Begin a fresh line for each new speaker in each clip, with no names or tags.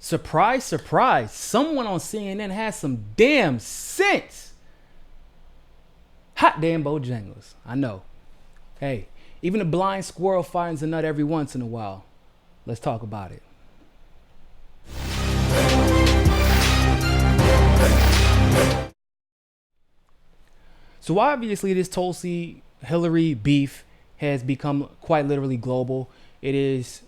Surprise, surprise. Someone on CNN has some damn sense. Hot damn Bojangles. I know. Hey, even a blind squirrel finds a nut every once in a while. Let's talk about it. So obviously this Tulsi Hillary beef has become quite literally global. It is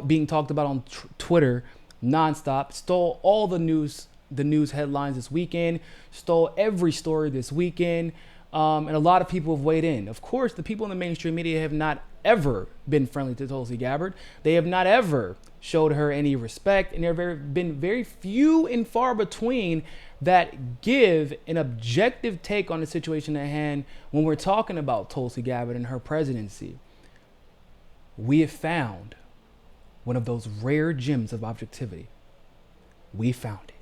being talked about on Twitter nonstop. Stole all the news headlines this weekend. Stole every story this weekend. And a lot of people have weighed in. Of course, the people in the mainstream media have not ever been friendly to Tulsi Gabbard. They have not ever showed her any respect, and there have been very few and far between that give an objective take on the situation at hand when we're talking about Tulsi Gabbard and her presidency. We have found one of those rare gems of objectivity. We found it.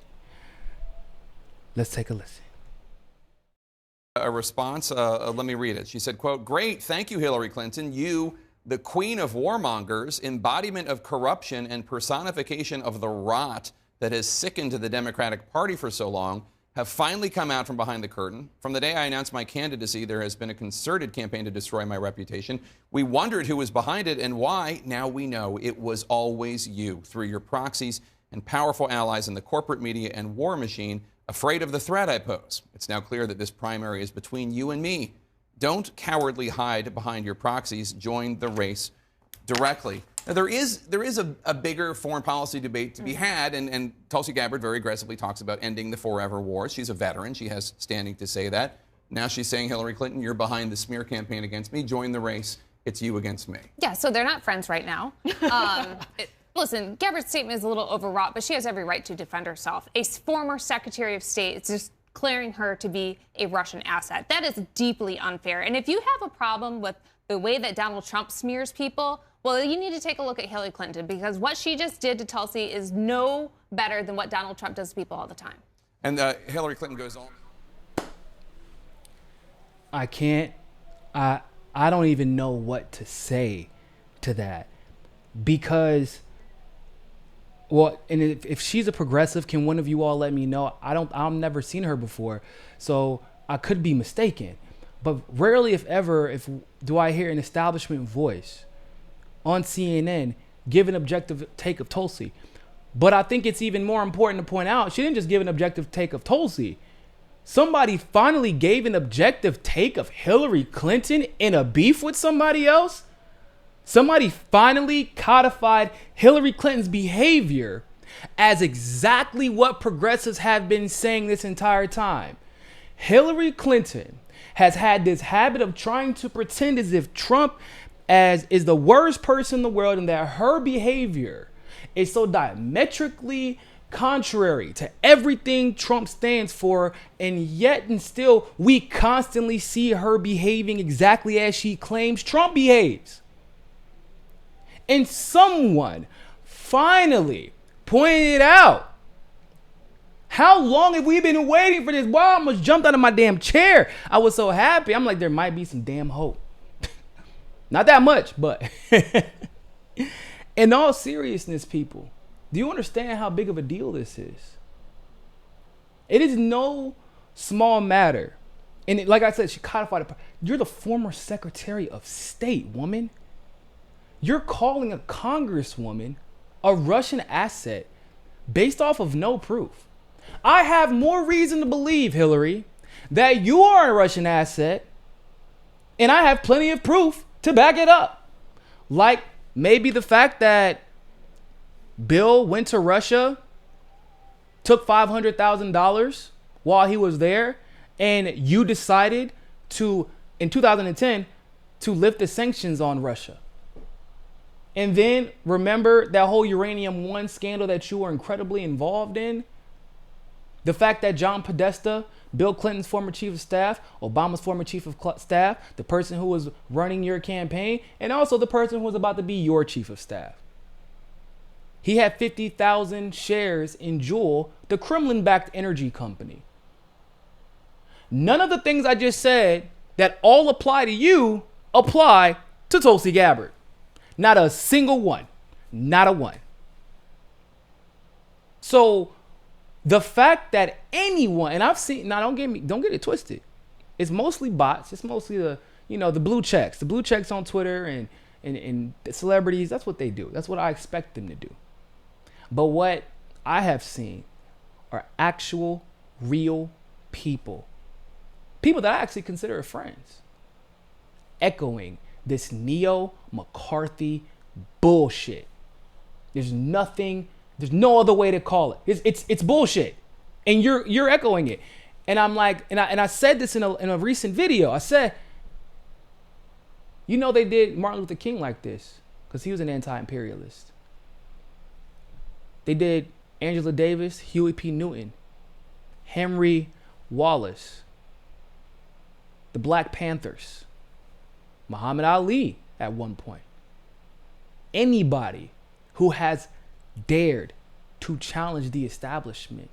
Let's take a listen.
A response, let me read it. She said, quote, "Great, thank you, Hillary Clinton. You, the queen of warmongers, embodiment of corruption and personification of the rot that has sickened the Democratic Party for so long, have finally come out from behind the curtain. From the day I announced my candidacy, there has been a concerted campaign to destroy my reputation. We wondered who was behind it and why. Now we know it was always you, through your proxies and powerful allies in the corporate media and war machine, afraid of the threat I pose. It's now clear that this primary is between you and me. Don't cowardly hide behind your proxies. Join the race directly." Now, there is a bigger foreign policy debate to be had, and Tulsi Gabbard very aggressively talks about ending the forever wars. She's a veteran. She has standing to say that. Now she's saying, Hillary Clinton, you're behind the smear campaign against me. Join the race. It's you against me.
Yeah, so they're not friends right now. Listen, Gabbard's statement is a little overwrought, but she has every right to defend herself. A former Secretary of State is just declaring her to be a Russian asset. That is deeply unfair. And if you have a problem with the way that Donald Trump smears people, well, you need to take a look at Hillary Clinton, because what she just did to Tulsi is no better than what Donald Trump does to people all the time.
And Hillary Clinton goes on.
I don't even know what to say to that, because, well, and if she's a progressive, can one of you all let me know? I've never seen her before, so I could be mistaken. But rarely, if ever, do I hear an establishment voice on CNN give an objective take of Tulsi. But I think it's even more important to point out, she didn't just give an objective take of Tulsi. Somebody finally gave an objective take of Hillary Clinton in a beef with somebody else. Somebody finally codified Hillary Clinton's behavior as exactly what progressives have been saying this entire time. Hillary Clinton has had this habit of trying to pretend as if Trump is the worst person in the world, and that her behavior is so diametrically contrary to everything Trump stands for, and yet and still we constantly see her behaving exactly as she claims Trump behaves. And someone finally pointed it out. How long have we been waiting for this? Wow, I almost jumped out of my damn chair. I was so happy. I'm like, there might be some damn hope. Not that much, but in all seriousness, people, do you understand how big of a deal this is? It is no small matter. And like I said, she codified it. You're the former Secretary of State, woman. You're calling a congresswoman a Russian asset based off of no proof. I have more reason to believe, Hillary, that you are a Russian asset, and I have plenty of proof to back it up. Like maybe the fact that Bill went to Russia, took $500,000 while he was there, and you decided to, in 2010, to lift the sanctions on Russia. And then remember that whole Uranium One scandal that you were incredibly involved in? The fact that John Podesta, Bill Clinton's former chief of staff, Obama's former chief of staff, the person who was running your campaign, and also the person who was about to be your chief of staff. He had 50,000 shares in Juul, the Kremlin-backed energy company. None of the things I just said that all apply to you apply to Tulsi Gabbard. Not a single one. Not a one. So the fact that anyone, and I've seen, now don't get it twisted. It's mostly bots. It's mostly the blue checks. The blue checks on Twitter and the celebrities, that's what they do. That's what I expect them to do. But what I have seen are actual, real people. People that I actually consider friends. Echoing this neo-McCarthy bullshit. There's no other way to call it. It's bullshit. And you're echoing it. And I'm like, and I said this in a recent video. I said, they did Martin Luther King like this because he was an anti-imperialist. They did Angela Davis, Huey P. Newton, Henry Wallace, the Black Panthers, Muhammad Ali at one point. Anybody who has dared to challenge the establishment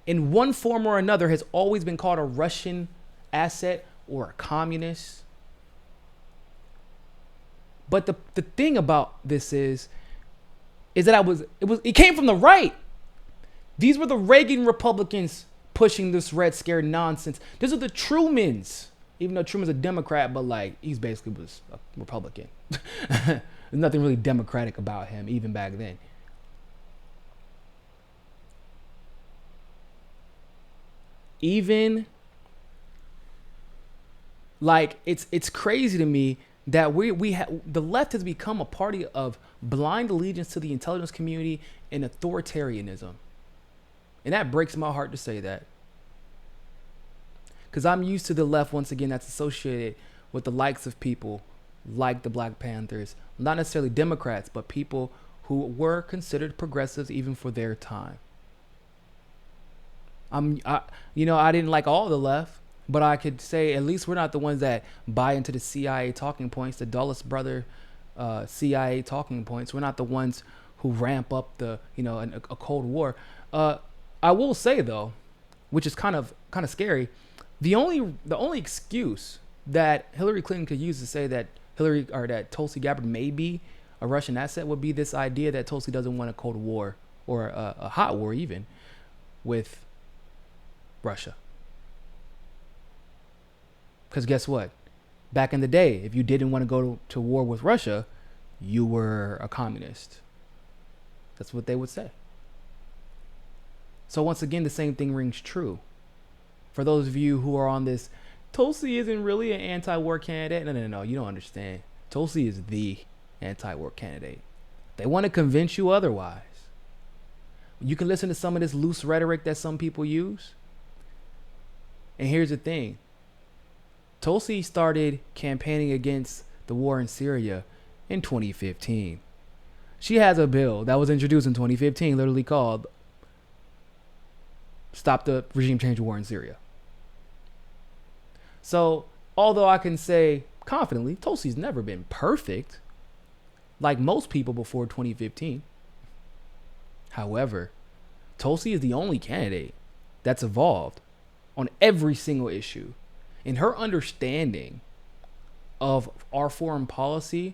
in one form or another has always been called a Russian asset or a communist. But the thing about this is that it came from the right. These were the Reagan Republicans pushing this Red Scare nonsense. These are the Trumans, even though Truman's a Democrat, but like he's basically was a Republican. There's nothing really democratic about him, even back then. Even like it's crazy to me that the left has become a party of blind allegiance to the intelligence community and authoritarianism. And that breaks my heart to say that. Because I'm used to the left, once again, that's associated with the likes of people like the Black Panthers. Not necessarily Democrats, but people who were considered progressives even for their time. I didn't like all the left, but I could say at least we're not the ones that buy into the CIA talking points, the Dulles brother CIA talking points. We're not the ones who ramp up a Cold War. I will say though, which is kind of scary, the only excuse that Hillary Clinton could use to say that that Tulsi Gabbard may be a Russian asset would be this idea that Tulsi doesn't want a Cold War or a hot war even with Russia. Because guess what? Back in the day, if you didn't want to go to war with Russia, you were a communist. That's what they would say. So once again, the same thing rings true. For those of you who are on this, Tulsi isn't really an anti-war candidate. No, you don't understand. Tulsi is the anti-war candidate. They want to convince you otherwise. You can listen to some of this loose rhetoric that some people use. And here's the thing. Tulsi started campaigning against the war in Syria in 2015. She has a bill that was introduced in 2015, literally called Stop the Regime Change War in Syria. So, although I can say confidently, Tulsi's never been perfect, like most people before 2015. However, Tulsi is the only candidate that's evolved on every single issue. In her understanding of our foreign policy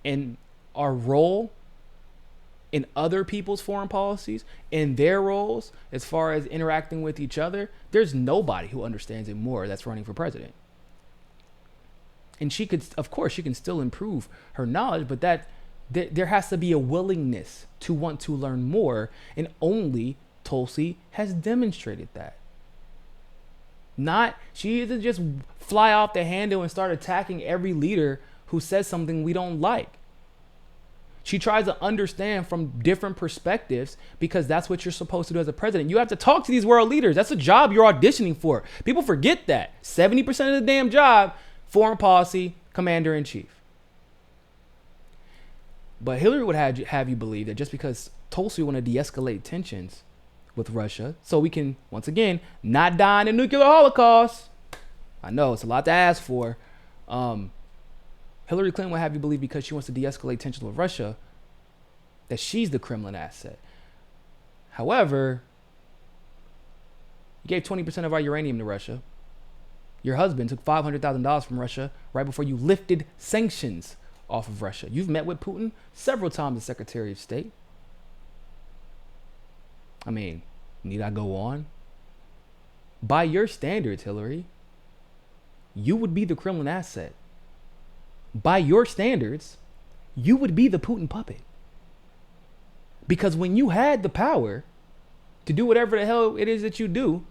and our role in other people's foreign policies and their roles as far as interacting with each other, there's nobody who understands it more that's running for president. And she can still improve her knowledge, but there has to be a willingness to want to learn more, and only Tulsi has demonstrated that. She doesn't just fly off the handle and start attacking every leader who says something we don't like. She tries to understand from different perspectives because that's what you're supposed to do as a president. You have to talk to these world leaders. That's a job you're auditioning for. People forget that. 70% of the damn job, foreign policy, commander-in-chief. But Hillary would have you believe that just because Tulsi want to de-escalate tensions with Russia, so we can, once again, not die in a nuclear holocaust. I know, it's a lot to ask for. Hillary Clinton would have you believe because she wants to de-escalate tensions with Russia that she's the Kremlin asset. However, you gave 20% of our uranium to Russia. Your husband took $500,000 from Russia right before you lifted sanctions off of Russia. You've met with Putin several times as Secretary of State. I mean, need I go on? By your standards, Hillary, you would be the Kremlin asset. By your standards, you would be the Putin puppet. Because when you had the power to do whatever the hell it is that you do,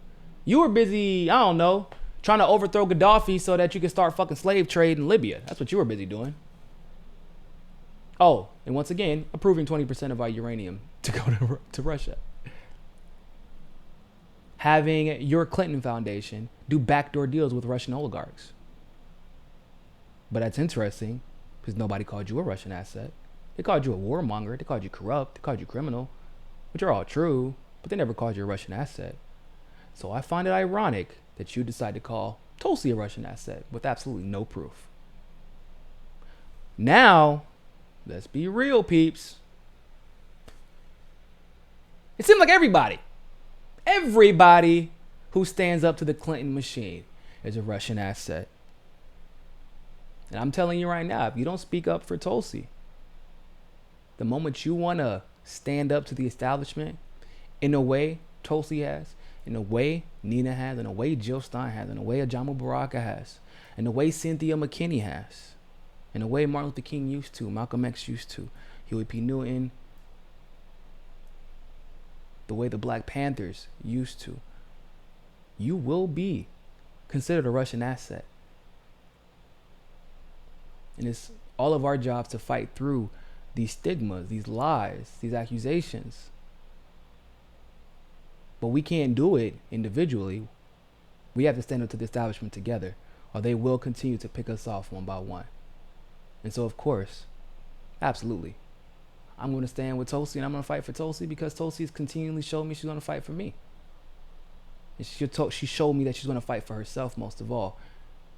you were busy, I don't know, trying to overthrow Gaddafi so that you could start fucking slave trade in Libya. That's what you were busy doing. Oh, and once again, approving 20% of our uranium to go to Russia. Having your Clinton Foundation do backdoor deals with Russian oligarchs. But that's interesting because nobody called you a Russian asset. They called you a warmonger. They called you corrupt. They called you criminal, which are all true, but they never called you a Russian asset. So I find it ironic that you decide to call Tulsi a Russian asset with absolutely no proof. Now, let's be real, peeps. It seems like everybody who stands up to the Clinton machine is a Russian asset. And I'm telling you right now, if you don't speak up for Tulsi, the moment you want to stand up to the establishment in a way Tulsi has, in a way Nina has, in a way Jill Stein has, in a way Ajamu Baraka has, in a way Cynthia McKinney has, in a way Martin Luther King used to, Malcolm X used to, Huey P. Newton, the way the Black Panthers used to, you will be considered a Russian asset. And it's all of our jobs to fight through these stigmas, these lies, these accusations. But we can't do it individually. We have to stand up to the establishment together, or they will continue to pick us off one by one. And so, of course, absolutely, I'm going to stand with Tulsi, and I'm going to fight for Tulsi because Tulsi has continually showed me she's going to fight for me. And she showed me that she's going to fight for herself most of all.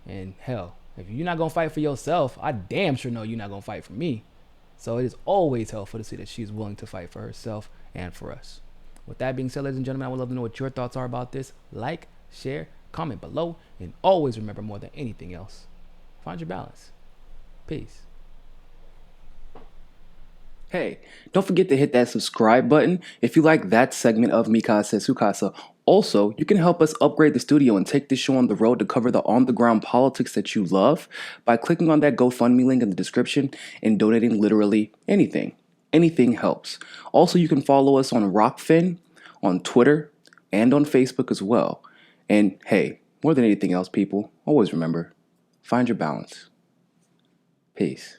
And hell, if you're not going to fight for yourself, I damn sure know you're not going to fight for me. So it is always helpful to see that she's willing to fight for herself and for us. With that being said, ladies and gentlemen, I would love to know what your thoughts are about this. Like, share, comment below, and always remember, more than anything else, find your balance. Peace.
Hey, don't forget to hit that subscribe button if you like that segment of Mikasa Sukasa. Also, you can help us upgrade the studio and take this show on the road to cover the on-the-ground politics that you love by clicking on that GoFundMe link in the description and donating literally anything. Anything helps. Also, you can follow us on Rockfin, on Twitter, and on Facebook as well. And hey, more than anything else, people, always remember, find your balance. Peace.